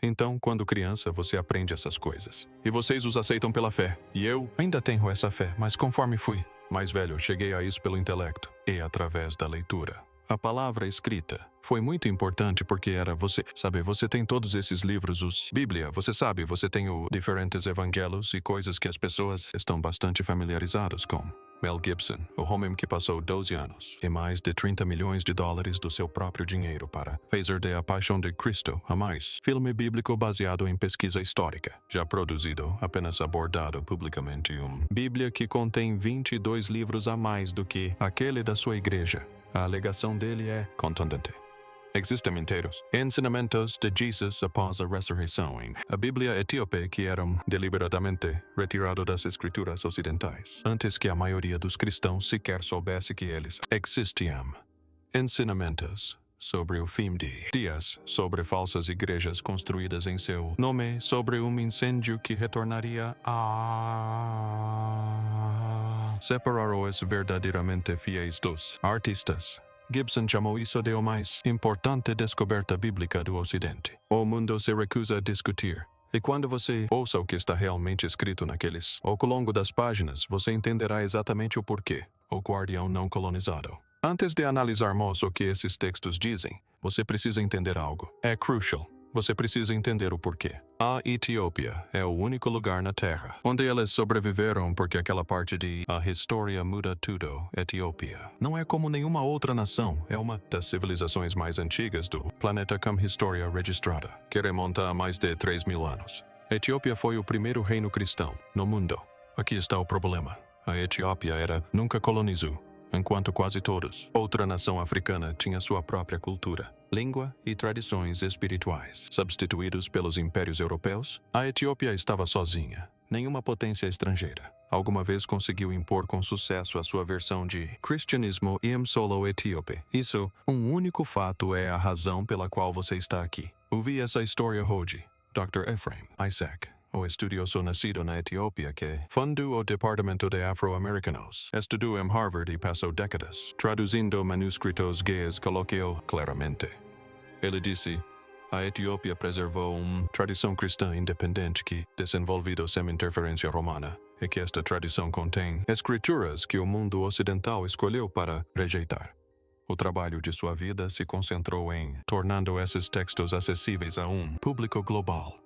Então, quando criança, você aprende essas coisas. E vocês os aceitam pela fé. E eu ainda tenho essa fé, mas conforme fui mais velho, cheguei a isso pelo intelecto e através da leitura. A palavra escrita foi muito importante porque era você. Sabe, você tem todos esses livros, os Bíblia, você sabe, você tem os diferentes evangelhos e coisas que as pessoas estão bastante familiarizadas com. Mel Gibson, o homem que passou 12 anos e mais de 30 milhões de dólares do seu próprio dinheiro para fazer de A Paixão de Cristo a mais filme bíblico baseado em pesquisa histórica, já produzido, apenas abordado publicamente Bíblia que contém 22 livros a mais do que aquele da sua igreja. A alegação dele é contundente. Existem inteiros ensinamentos de Jesus após a ressurreição em a Bíblia etíope que eram deliberadamente retirados das escrituras ocidentais, antes que a maioria dos cristãos sequer soubesse que eles existiam. Ensinamentos sobre o fim de dias, sobre falsas igrejas construídas em seu nome, sobre incêndio que retornaria a separar os verdadeiramente fiéis dos artistas. Gibson chamou isso de a mais importante descoberta bíblica do Ocidente. O mundo se recusa a discutir. E quando você ouça o que está realmente escrito naqueles, ou ao longo das páginas, você entenderá exatamente o porquê, o guardião não colonizado. Antes de analisarmos o que esses textos dizem, você precisa entender algo. É crucial. Você precisa entender o porquê. A Etiópia é o único lugar na Terra onde eles sobreviveram porque aquela parte de a história muda tudo, Etiópia. Não é como nenhuma outra nação, é uma das civilizações mais antigas do planeta com história registrada, que remonta a mais de 3.000 anos. A Etiópia foi o primeiro reino cristão no mundo. Aqui está o problema. A Etiópia nunca colonizou, enquanto quase todos. Outra nação africana tinha sua própria cultura, língua e tradições espirituais. Substituídos pelos impérios europeus, a Etiópia estava sozinha. Nenhuma potência estrangeira alguma vez conseguiu impor com sucesso a sua versão de cristianismo solo etíope. Isso, um único fato é a razão pela qual você está aqui. Ouvi essa história hoje. Dr. Ephraim Isaac, o estudioso nascido na Etiópia que fundou o Departamento de Afro-Americanos, estudou em Harvard e passou décadas traduzindo manuscritos gays, colocou claramente. Ele disse, a Etiópia preservou uma tradição cristã independente que desenvolvida sem interferência romana, e que esta tradição contém escrituras que o mundo ocidental escolheu para rejeitar. O trabalho de sua vida se concentrou em tornando esses textos acessíveis a público global.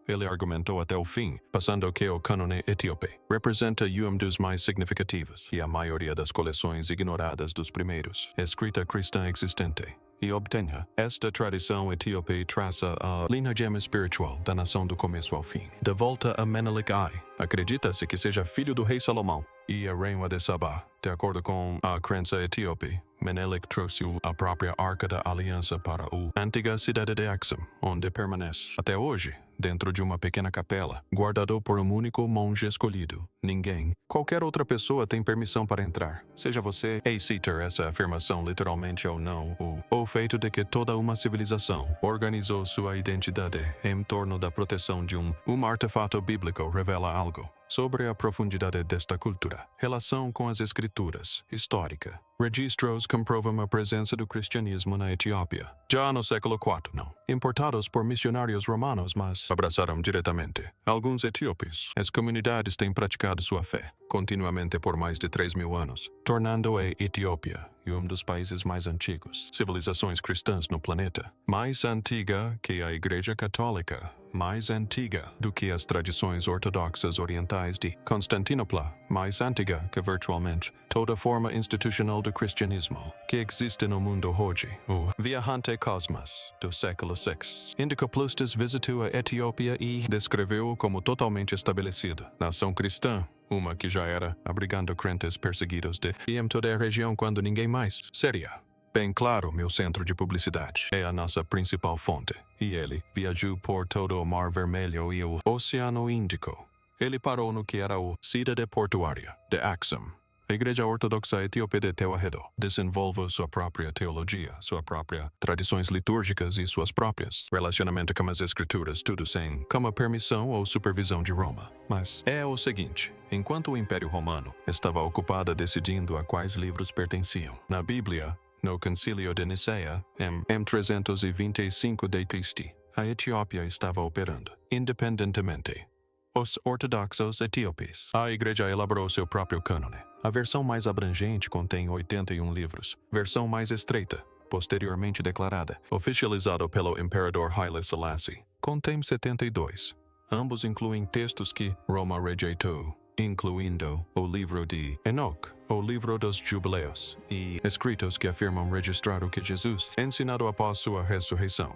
Ele argumentou até o fim, passando que o cânone etíope representa dos mais significativos e a maioria das coleções ignoradas dos primeiros, escrita cristã existente, e obtenha esta tradição etíope traça a linhagem espiritual da nação do começo ao fim. De volta a Menelik I, acredita-se que seja filho do rei Salomão e a rainha de Sabá. De acordo com a crença etíope, Menelik trouxe a própria Arca da Aliança para a antiga cidade de Axum, onde permanece até hoje, dentro de uma pequena capela, guardado por um único monge escolhido. Ninguém, qualquer outra pessoa tem permissão para entrar. Seja você aceita essa afirmação literalmente ou não, o feito de que toda uma civilização organizou sua identidade em torno da proteção de um artefato bíblico revela algo sobre a profundidade desta cultura. Relação com as escrituras, histórica. Registros comprovam a presença do cristianismo na Etiópia. Já no século IV, não. Importados por missionários romanos, mas abraçaram diretamente. Alguns etíopes, as comunidades têm praticado sua fé continuamente por mais de 3.000 anos, tornando a Etiópia um dos países mais antigos, civilizações cristãs no planeta, mais antiga que a Igreja Católica, mais antiga do que as tradições ortodoxas orientais de Constantinopla, mais antiga que virtualmente toda forma institucional do cristianismo que existe no mundo hoje. O viajante Cosmas, do século VI, Indicopleustes visitou a Etiópia e descreveu-o como totalmente estabelecido. Nação cristã, uma que já era abrigando crentes perseguidos em toda a região quando ninguém mais seria. Bem claro, meu centro de publicidade é a nossa principal fonte, e ele viajou por todo o Mar Vermelho e o Oceano Índico. Ele parou no que era a cidade portuária de Axum. A Igreja Ortodoxa Etíope de Tewahedo desenvolve sua própria teologia, sua própria tradições litúrgicas e suas próprias relacionamento com as escrituras, tudo sem como permissão ou supervisão de Roma. Mas é o seguinte, enquanto o Império Romano estava ocupado decidindo a quais livros pertenciam, na Bíblia, no Concílio de Nicéia, em 325 d.C., a Etiópia estava operando independentemente. Os ortodoxos etíopes. A igreja elaborou seu próprio cânone. A versão mais abrangente contém 81 livros. Versão mais estreita, posteriormente declarada, oficializado pelo imperador Haile Selassie, contém 72. Ambos incluem textos que Roma rejeitou, incluindo o livro de Enoch, o livro dos Jubileus, e escritos que afirmam registrar o que Jesus ensinou após sua ressurreição.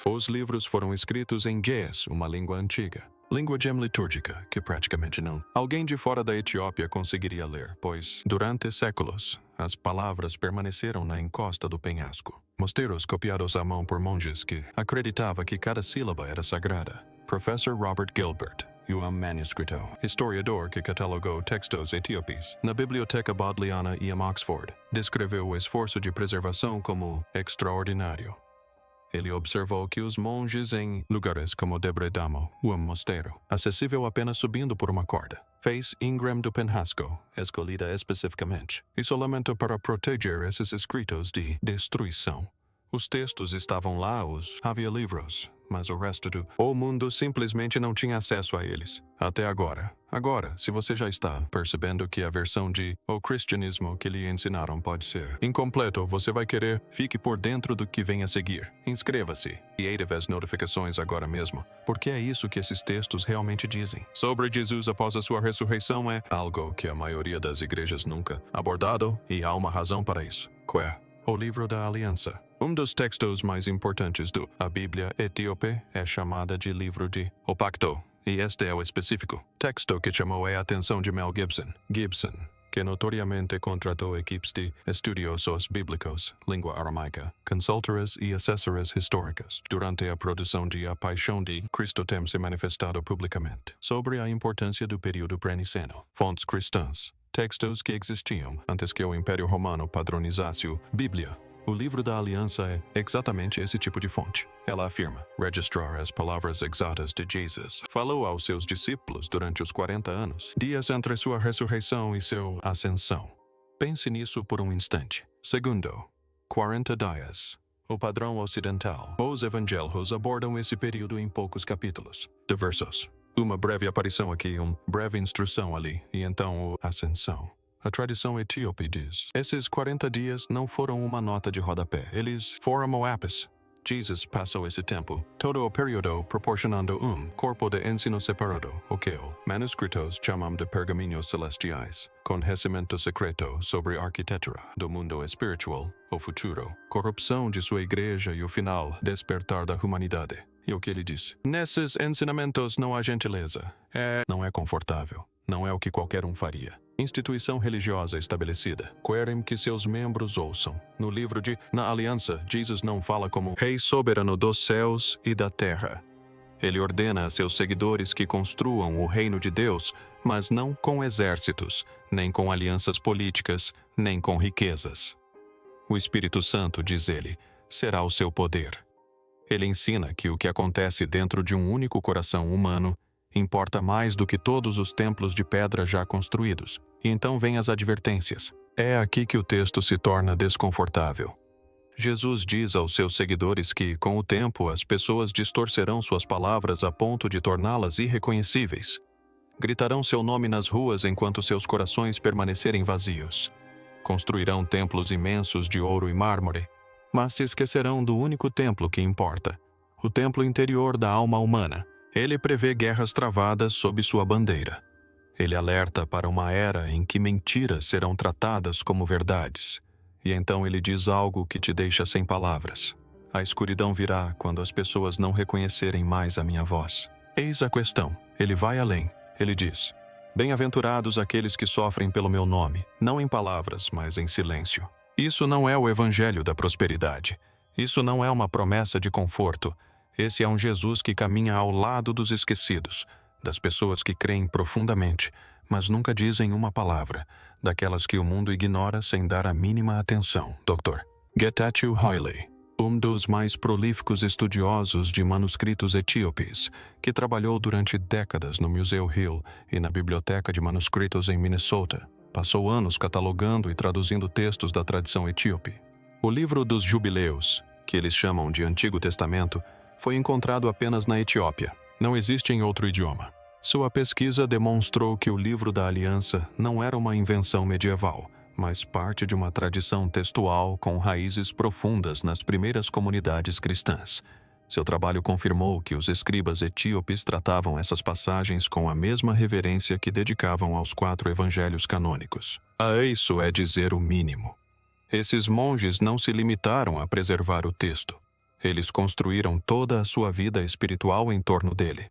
Os livros foram escritos em Ge'ez, uma língua antiga. Língua gem-litúrgica, que praticamente alguém de fora da Etiópia conseguiria ler, pois, durante séculos, as palavras permaneceram na encosta do penhasco. Mosteiros copiados à mão por monges que acreditavam que cada sílaba era sagrada. Professor Robert Gilbert, e o manuscrito, historiador que catalogou textos etíopes na Biblioteca Bodleiana em Oxford, descreveu o esforço de preservação como extraordinário. Ele observou que os monges em lugares como Debre Damo, um mosteiro, acessível apenas subindo por uma corda, fez íngreme do penhasco, escolhida especificamente, isolamento para proteger esses escritos de destruição. Os textos estavam lá, havia livros, mas o resto do mundo simplesmente não tinha acesso a eles. Até agora. Agora, se você já está percebendo que a versão de o cristianismo que lhe ensinaram pode ser incompleto, você vai querer, fique por dentro do que vem a seguir. Inscreva-se e ative as notificações agora mesmo, porque é isso que esses textos realmente dizem. Sobre Jesus após a sua ressurreição é algo que a maioria das igrejas nunca abordado, e há uma razão para isso. O livro da aliança. Um dos textos mais importantes a Bíblia etíope é chamada de livro de O Pacto, e este é o específico texto que chamou a atenção de Mel Gibson. Gibson, que notoriamente contratou equipes de estudiosos bíblicos, língua aramaica, consultoras e assessoras históricas, durante a produção de A Paixão de Cristo tem se manifestado publicamente sobre a importância do período pré-niceno. Fontes cristãs. Textos que existiam antes que o Império Romano padronizasse a Bíblia. O livro da aliança é exatamente esse tipo de fonte. Ela afirma registrar as palavras exatas de Jesus. Falou aos seus discípulos durante os 40 anos, dias entre sua ressurreição e sua ascensão. Pense nisso por um instante. Segundo, 40 dias. O padrão ocidental. Os evangelhos abordam esse período em poucos capítulos. Diversos. Uma breve aparição aqui, breve instrução ali, e então a ascensão. A tradição etíope diz, esses 40 dias não foram uma nota de rodapé, eles foram o ápice. Jesus passou esse tempo, todo o período proporcionando corpo de ensino separado, o que os manuscritos chamam de pergaminhos celestiais, conhecimento secreto sobre a arquitetura do mundo espiritual, o futuro, corrupção de sua igreja e o final, despertar da humanidade. E o que ele disse? Nesses ensinamentos não há gentileza. Não é confortável. Não é o que qualquer faria. Instituição religiosa estabelecida. Querem que seus membros ouçam. No livro Na Aliança, Jesus não fala como Rei soberano dos céus e da terra. Ele ordena a seus seguidores que construam o reino de Deus, mas não com exércitos, nem com alianças políticas, nem com riquezas. O Espírito Santo, diz ele, será o seu poder. Ele ensina que o que acontece dentro de um único coração humano importa mais do que todos os templos de pedra já construídos. E então vêm as advertências. É aqui que o texto se torna desconfortável. Jesus diz aos seus seguidores que, com o tempo, as pessoas distorcerão suas palavras a ponto de torná-las irreconhecíveis. Gritarão seu nome nas ruas enquanto seus corações permanecerem vazios. Construirão templos imensos de ouro e mármore, mas se esquecerão do único templo que importa, o templo interior da alma humana. Ele prevê guerras travadas sob sua bandeira. Ele alerta para uma era em que mentiras serão tratadas como verdades. E então ele diz algo que te deixa sem palavras. A escuridão virá quando as pessoas não reconhecerem mais a minha voz. Eis a questão. Ele vai além. Ele diz, bem-aventurados aqueles que sofrem pelo meu nome, não em palavras, mas em silêncio. Isso não é o evangelho da prosperidade. Isso não é uma promessa de conforto. Esse é um Jesus que caminha ao lado dos esquecidos, das pessoas que creem profundamente, mas nunca dizem uma palavra, daquelas que o mundo ignora sem dar a mínima atenção. Dr. Getachew Haile, um dos mais prolíficos estudiosos de manuscritos etíopes, que trabalhou durante décadas no Museu Hill e na Biblioteca de Manuscritos em Minnesota, passou anos catalogando e traduzindo textos da tradição etíope. O livro dos Jubileus, que eles chamam de Antigo Testamento, foi encontrado apenas na Etiópia. Não existe em outro idioma. Sua pesquisa demonstrou que o Livro da Aliança não era uma invenção medieval, mas parte de uma tradição textual com raízes profundas nas primeiras comunidades cristãs. Seu trabalho confirmou que os escribas etíopes tratavam essas passagens com a mesma reverência que dedicavam aos 4 evangelhos canônicos. Isso é dizer o mínimo. Esses monges não se limitaram a preservar o texto. Eles construíram toda a sua vida espiritual em torno dele.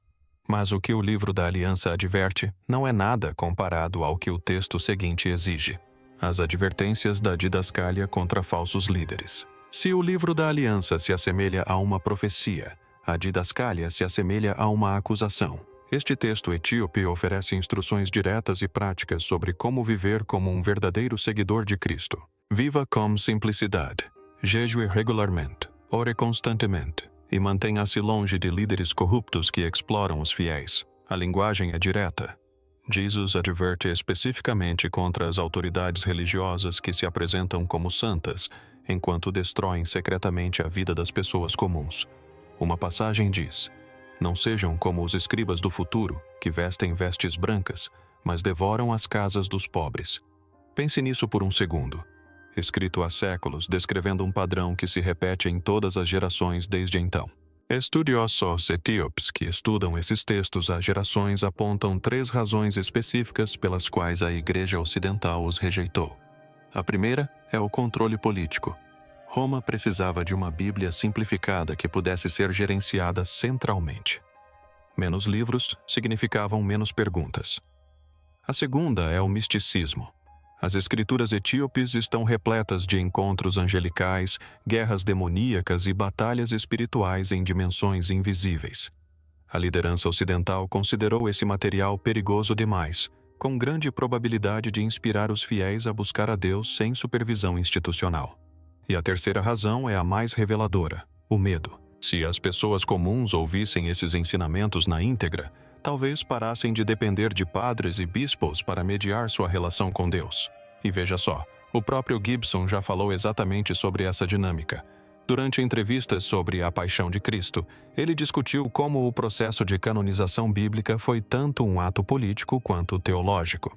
Mas o que o Livro da Aliança adverte não é nada comparado ao que o texto seguinte exige: as advertências da didascália contra falsos líderes. Se o Livro da Aliança se assemelha a uma profecia, a didascália se assemelha a uma acusação. Este texto etíope oferece instruções diretas e práticas sobre como viver como um verdadeiro seguidor de Cristo. Viva com simplicidade, jejue regularmente, ore constantemente, e mantenha-se longe de líderes corruptos que exploram os fiéis. A linguagem é direta. Jesus adverte especificamente contra as autoridades religiosas que se apresentam como santas, enquanto destroem secretamente a vida das pessoas comuns. Uma passagem diz: não sejam como os escribas do futuro, que vestem vestes brancas, mas devoram as casas dos pobres. Pense nisso por um segundo. Escrito há séculos, descrevendo um padrão que se repete em todas as gerações desde então. Estudiosos etíopes que estudam esses textos há gerações apontam 3 razões específicas pelas quais a Igreja Ocidental os rejeitou. A primeira é o controle político. Roma precisava de uma Bíblia simplificada que pudesse ser gerenciada centralmente. Menos livros significavam menos perguntas. A segunda é o misticismo. As escrituras etíopes estão repletas de encontros angelicais, guerras demoníacas e batalhas espirituais em dimensões invisíveis. A liderança ocidental considerou esse material perigoso demais, com grande probabilidade de inspirar os fiéis a buscar a Deus sem supervisão institucional. E a terceira razão é a mais reveladora: o medo. Se as pessoas comuns ouvissem esses ensinamentos na íntegra, talvez parassem de depender de padres e bispos para mediar sua relação com Deus. E veja só, o próprio Gibson já falou exatamente sobre essa dinâmica. Durante entrevistas sobre a Paixão de Cristo, ele discutiu como o processo de canonização bíblica foi tanto um ato político quanto teológico.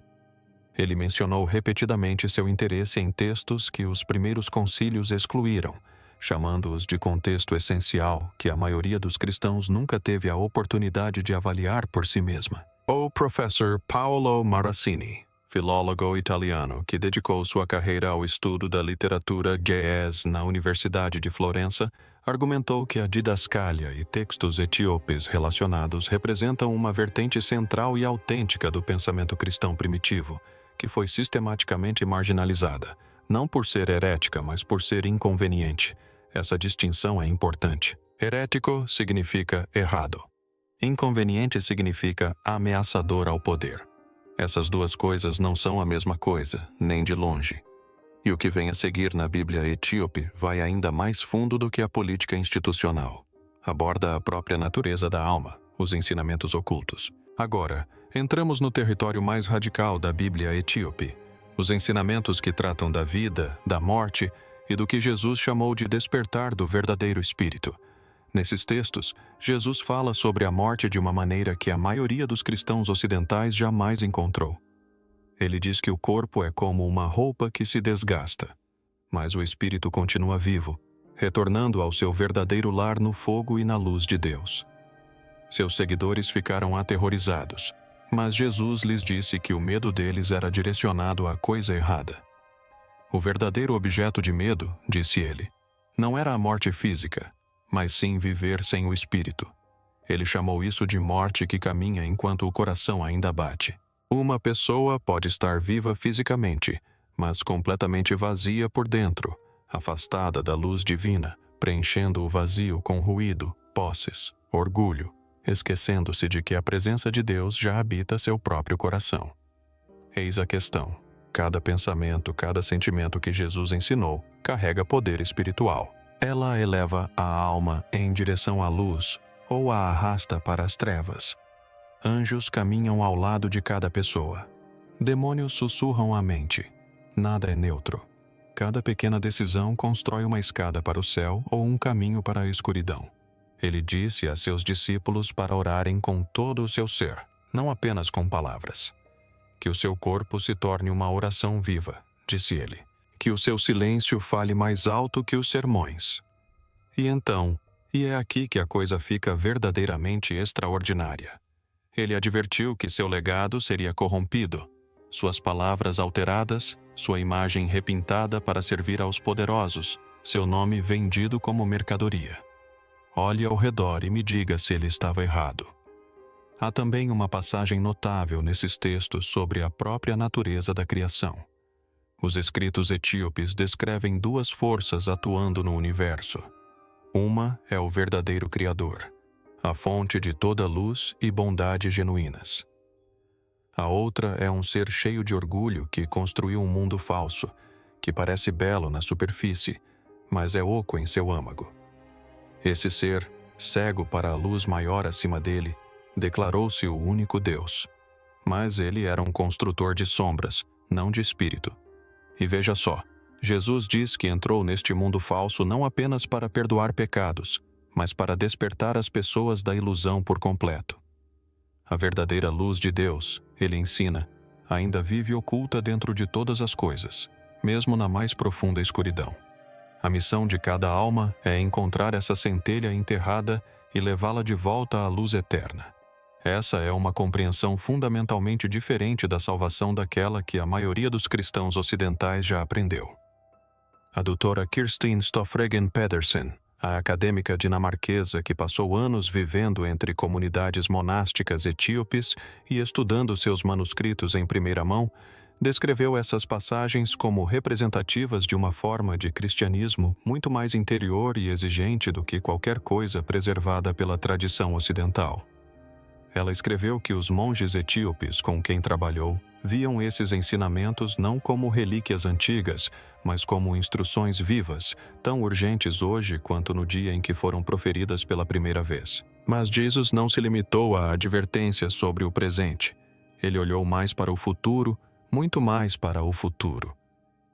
Ele mencionou repetidamente seu interesse em textos que os primeiros concílios excluíram, chamando-os de contexto essencial que a maioria dos cristãos nunca teve a oportunidade de avaliar por si mesma. O professor Paolo Marassini, filólogo italiano que dedicou sua carreira ao estudo da literatura ge'ez na Universidade de Florença, argumentou que a didascália e textos etíopes relacionados representam uma vertente central e autêntica do pensamento cristão primitivo, que foi sistematicamente marginalizada, não por ser herética, mas por ser inconveniente. Essa distinção é importante. Herético significa errado. Inconveniente significa ameaçador ao poder. Essas duas coisas não são a mesma coisa, nem de longe. E o que vem a seguir na Bíblia etíope vai ainda mais fundo do que a política institucional. Aborda a própria natureza da alma, os ensinamentos ocultos. Agora, entramos no território mais radical da Bíblia etíope. Os ensinamentos que tratam da vida, da morte e do que Jesus chamou de despertar do verdadeiro espírito. Nesses textos, Jesus fala sobre a morte de uma maneira que a maioria dos cristãos ocidentais jamais encontrou. Ele diz que o corpo é como uma roupa que se desgasta, mas o espírito continua vivo, retornando ao seu verdadeiro lar no fogo e na luz de Deus. Seus seguidores ficaram aterrorizados, mas Jesus lhes disse que o medo deles era direcionado à coisa errada. O verdadeiro objeto de medo, disse ele, não era a morte física, mas sim viver sem o espírito. Ele chamou isso de morte que caminha enquanto o coração ainda bate. Uma pessoa pode estar viva fisicamente, mas completamente vazia por dentro, afastada da luz divina, preenchendo o vazio com ruído, posses, orgulho, esquecendo-se de que a presença de Deus já habita seu próprio coração. Eis a questão. Cada pensamento, cada sentimento que Jesus ensinou, carrega poder espiritual. Ela eleva a alma em direção à luz ou a arrasta para as trevas. Anjos caminham ao lado de cada pessoa. Demônios sussurram à mente. Nada é neutro. Cada pequena decisão constrói uma escada para o céu ou um caminho para a escuridão. Ele disse a seus discípulos para orarem com todo o seu ser, não apenas com palavras. Que o seu corpo se torne uma oração viva, disse ele. Que o seu silêncio fale mais alto que os sermões. E é aqui que a coisa fica verdadeiramente extraordinária. Ele advertiu que seu legado seria corrompido, suas palavras alteradas, sua imagem repintada para servir aos poderosos, seu nome vendido como mercadoria. Olhe ao redor e me diga se ele estava errado. Há também uma passagem notável nesses textos sobre a própria natureza da criação. Os escritos etíopes descrevem duas forças atuando no universo. Uma é o verdadeiro Criador, a fonte de toda luz e bondade genuínas. A outra é um ser cheio de orgulho que construiu um mundo falso, que parece belo na superfície, mas é oco em seu âmago. Esse ser, cego para a luz maior acima dele, declarou-se o único Deus. Mas ele era um construtor de sombras, não de espírito. E veja só, Jesus diz que entrou neste mundo falso não apenas para perdoar pecados, mas para despertar as pessoas da ilusão por completo. A verdadeira luz de Deus, ele ensina, ainda vive oculta dentro de todas as coisas, mesmo na mais profunda escuridão. A missão de cada alma é encontrar essa centelha enterrada e levá-la de volta à luz eterna. Essa é uma compreensão fundamentalmente diferente da salvação daquela que a maioria dos cristãos ocidentais já aprendeu. A doutora Kirsten Stoffregen Pedersen, a acadêmica dinamarquesa que passou anos vivendo entre comunidades monásticas etíopes e estudando seus manuscritos em primeira mão, descreveu essas passagens como representativas de uma forma de cristianismo muito mais interior e exigente do que qualquer coisa preservada pela tradição ocidental. Ela escreveu que os monges etíopes com quem trabalhou viam esses ensinamentos não como relíquias antigas, mas como instruções vivas, tão urgentes hoje quanto no dia em que foram proferidas pela primeira vez. Mas Jesus não se limitou a advertências sobre o presente. Ele olhou mais para o futuro, muito mais para o futuro.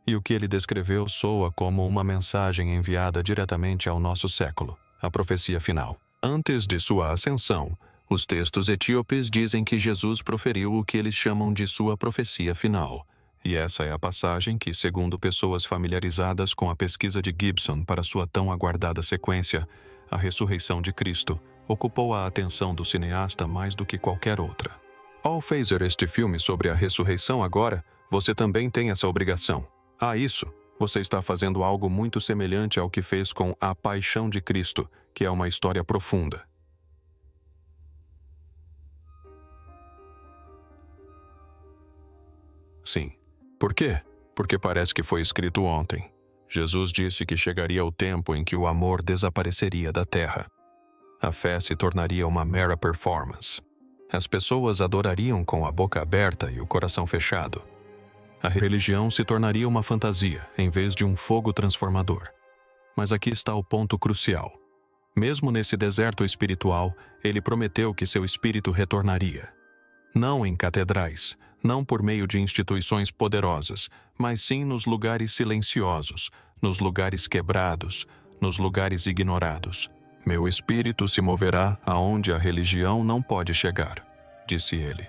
E o que ele descreveu soa como uma mensagem enviada diretamente ao nosso século, a profecia final. Antes de sua ascensão, os textos etíopes dizem que Jesus proferiu o que eles chamam de sua profecia final. E essa é a passagem que, segundo pessoas familiarizadas com a pesquisa de Gibson para sua tão aguardada sequência, A Ressurreição de Cristo, ocupou a atenção do cineasta mais do que qualquer outra. Ao fazer este filme sobre a ressurreição agora, você também tem essa obrigação. Isso, você está fazendo algo muito semelhante ao que fez com A Paixão de Cristo, que é uma história profunda. Sim. Por quê? Porque parece que foi escrito ontem. Jesus disse que chegaria o tempo em que o amor desapareceria da terra. A fé se tornaria uma mera performance. As pessoas adorariam com a boca aberta e o coração fechado. A religião se tornaria uma fantasia, em vez de um fogo transformador. Mas aqui está o ponto crucial. Mesmo nesse deserto espiritual, ele prometeu que seu espírito retornaria. Não em catedrais, não por meio de instituições poderosas, mas sim nos lugares silenciosos, nos lugares quebrados, nos lugares ignorados. Meu espírito se moverá aonde a religião não pode chegar, disse ele.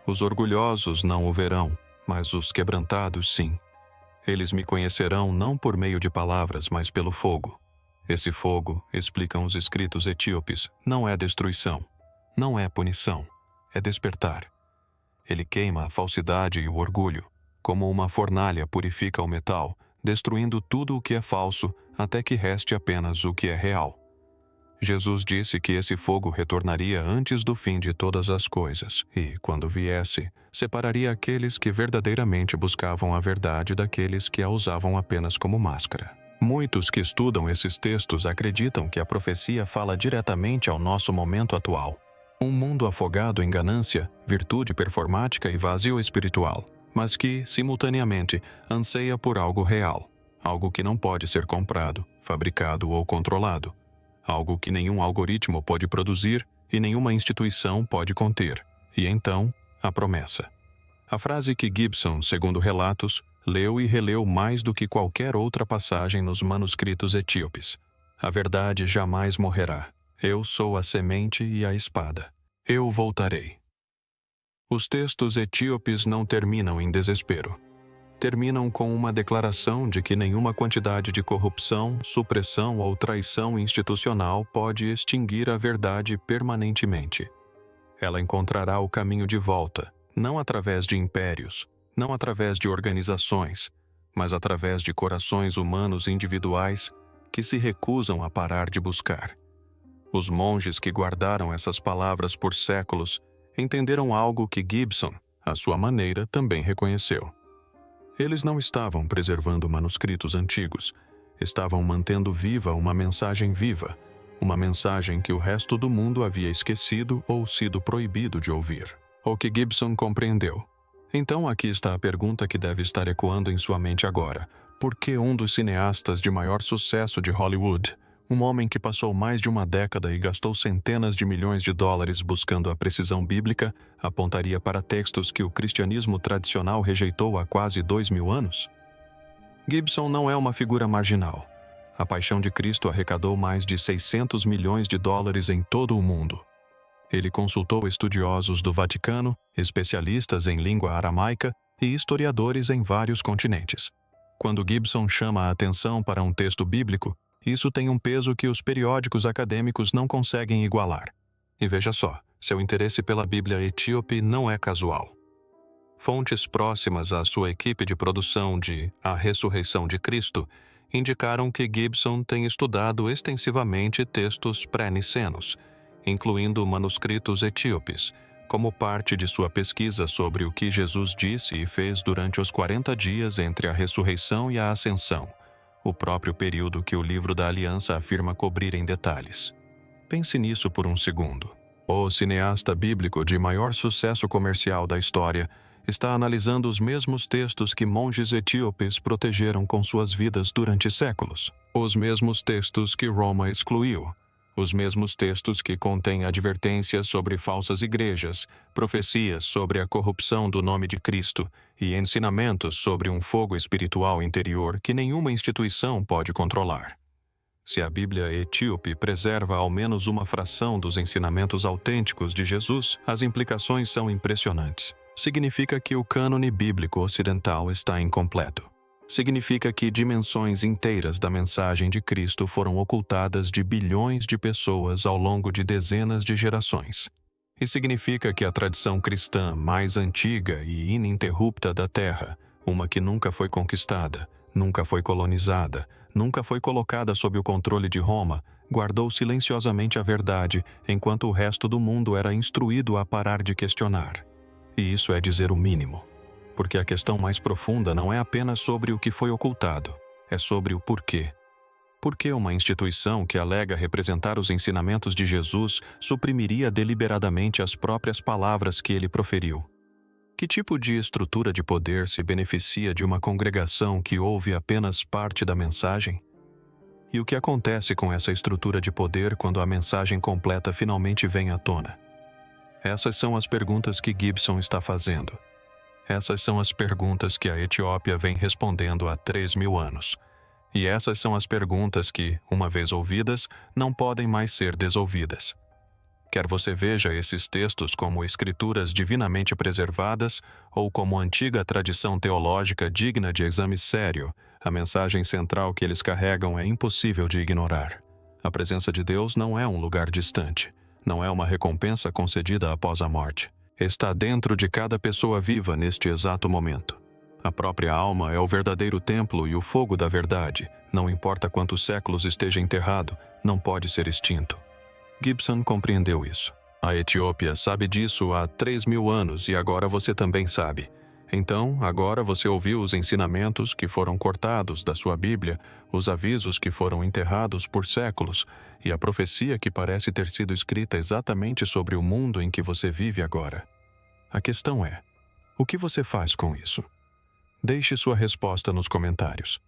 Os orgulhosos não o verão, mas os quebrantados sim. Eles me conhecerão não por meio de palavras, mas pelo fogo. Esse fogo, explicam os escritos etíopes, não é destruição, não é punição, é despertar. Ele queima a falsidade e o orgulho, como uma fornalha purifica o metal, destruindo tudo o que é falso até que reste apenas o que é real. Jesus disse que esse fogo retornaria antes do fim de todas as coisas e, quando viesse, separaria aqueles que verdadeiramente buscavam a verdade daqueles que a usavam apenas como máscara. Muitos que estudam esses textos acreditam que a profecia fala diretamente ao nosso momento atual. Um mundo afogado em ganância, virtude performática e vazio espiritual, mas que, simultaneamente, anseia por algo real, algo que não pode ser comprado, fabricado ou controlado, algo que nenhum algoritmo pode produzir e nenhuma instituição pode conter, e então, a promessa. A frase que Gibson, segundo relatos, leu e releu mais do que qualquer outra passagem nos manuscritos etíopes. A verdade jamais morrerá. Eu sou a semente e a espada. Eu voltarei. Os textos etíopes não terminam em desespero. Terminam com uma declaração de que nenhuma quantidade de corrupção, supressão ou traição institucional pode extinguir a verdade permanentemente. Ela encontrará o caminho de volta, não através de impérios, não através de organizações, mas através de corações humanos individuais que se recusam a parar de buscar. Os monges que guardaram essas palavras por séculos entenderam algo que Gibson, à sua maneira, também reconheceu. Eles não estavam preservando manuscritos antigos, estavam mantendo viva uma mensagem viva, uma mensagem que o resto do mundo havia esquecido ou sido proibido de ouvir. O que Gibson compreendeu. Então aqui está a pergunta que deve estar ecoando em sua mente agora. Por que um dos cineastas de maior sucesso de Hollywood, um homem que passou mais de uma década e gastou centenas de milhões de dólares buscando a precisão bíblica, apontaria para textos que o cristianismo tradicional rejeitou há quase 2000 anos? Gibson não é uma figura marginal. A Paixão de Cristo arrecadou mais de 600 milhões de dólares em todo o mundo. Ele consultou estudiosos do Vaticano, especialistas em língua aramaica e historiadores em vários continentes. Quando Gibson chama a atenção para um texto bíblico, isso tem um peso que os periódicos acadêmicos não conseguem igualar. E veja só, seu interesse pela Bíblia etíope não é casual. Fontes próximas à sua equipe de produção de A Ressurreição de Cristo indicaram que Gibson tem estudado extensivamente textos pré-nicenos, incluindo manuscritos etíopes, como parte de sua pesquisa sobre o que Jesus disse e fez durante os 40 dias entre a ressurreição e a ascensão, o próprio período que o Livro da Aliança afirma cobrir em detalhes. Pense nisso por um segundo. O cineasta bíblico de maior sucesso comercial da história está analisando os mesmos textos que monges etíopes protegeram com suas vidas durante séculos. Os mesmos textos que Roma excluiu. Os mesmos textos que contêm advertências sobre falsas igrejas, profecias sobre a corrupção do nome de Cristo e ensinamentos sobre um fogo espiritual interior que nenhuma instituição pode controlar. Se a Bíblia etíope preserva ao menos uma fração dos ensinamentos autênticos de Jesus, as implicações são impressionantes. Significa que o cânone bíblico ocidental está incompleto. Significa que dimensões inteiras da mensagem de Cristo foram ocultadas de bilhões de pessoas ao longo de dezenas de gerações. E significa que a tradição cristã mais antiga e ininterrupta da Terra, uma que nunca foi conquistada, nunca foi colonizada, nunca foi colocada sob o controle de Roma, guardou silenciosamente a verdade enquanto o resto do mundo era instruído a parar de questionar. E isso é dizer o mínimo. Porque a questão mais profunda não é apenas sobre o que foi ocultado, é sobre o porquê. Por que uma instituição que alega representar os ensinamentos de Jesus suprimiria deliberadamente as próprias palavras que ele proferiu? Que tipo de estrutura de poder se beneficia de uma congregação que ouve apenas parte da mensagem? E o que acontece com essa estrutura de poder quando a mensagem completa finalmente vem à tona? Essas são as perguntas que Gibson está fazendo. Essas são as perguntas que a Etiópia vem respondendo há 3.000 anos. E essas são as perguntas que, uma vez ouvidas, não podem mais ser desouvidas. Quer você veja esses textos como escrituras divinamente preservadas ou como antiga tradição teológica digna de exame sério, a mensagem central que eles carregam é impossível de ignorar. A presença de Deus não é um lugar distante, não é uma recompensa concedida após a morte. Está dentro de cada pessoa viva neste exato momento. A própria alma é o verdadeiro templo e o fogo da verdade, não importa quantos séculos esteja enterrado, não pode ser extinto. Gibson compreendeu isso. A Etiópia sabe disso há 3.000 anos e agora você também sabe. Então, agora você ouviu os ensinamentos que foram cortados da sua Bíblia, os avisos que foram enterrados por séculos e a profecia que parece ter sido escrita exatamente sobre o mundo em que você vive agora. A questão é, o que você faz com isso? Deixe sua resposta nos comentários.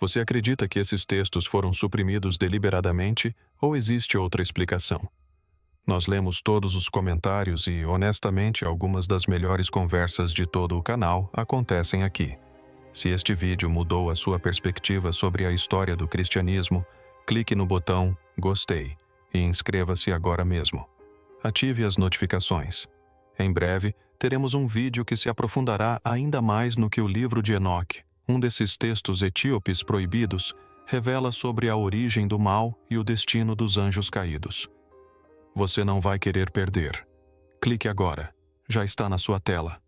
Você acredita que esses textos foram suprimidos deliberadamente ou existe outra explicação? Nós lemos todos os comentários e, honestamente, algumas das melhores conversas de todo o canal acontecem aqui. Se este vídeo mudou a sua perspectiva sobre a história do cristianismo, clique no botão Gostei e inscreva-se agora mesmo. Ative as notificações. Em breve, teremos um vídeo que se aprofundará ainda mais no que o livro de Enoque, um desses textos etíopes proibidos, revela sobre a origem do mal e o destino dos anjos caídos. Você não vai querer perder. Clique agora. Já está na sua tela.